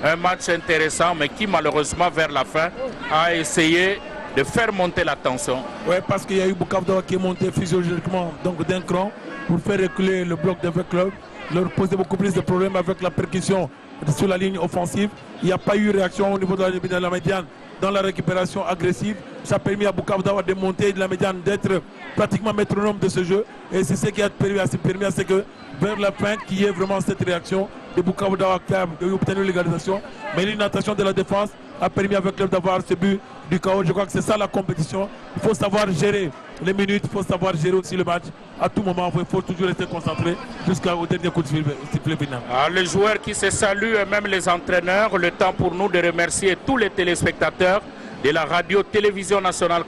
A: un match intéressant mais qui malheureusement vers la fin a essayé de faire monter la tension.
B: Oui, parce qu'il y a eu Bukavu Dawa qui est monté physiologiquement donc d'un cran pour faire reculer le bloc de V Club, leur poser beaucoup plus de problèmes avec la percussion sur la ligne offensive. Il n'y a pas eu réaction au niveau de la médiane dans la récupération agressive. Ça a permis à Bukavu Dawa de monter de la médiane, d'être pratiquement métronome de ce jeu. Et c'est ce qui a permis à ce que vers la fin, qu'il y ait vraiment cette réaction de Bukavu Dawa qui a obtenu l'égalisation. Mais l'inattention de la défense a permis à V Club d'avoir ce but du chaos. Je crois que c'est ça la compétition. Il faut savoir gérer les minutes, il faut savoir gérer aussi le match. À tout moment, il faut toujours rester concentré jusqu'au dernier coup de sifflet final.
A: Les joueurs qui se saluent et même les entraîneurs, le temps pour nous de remercier tous les téléspectateurs de la radio-télévision nationale.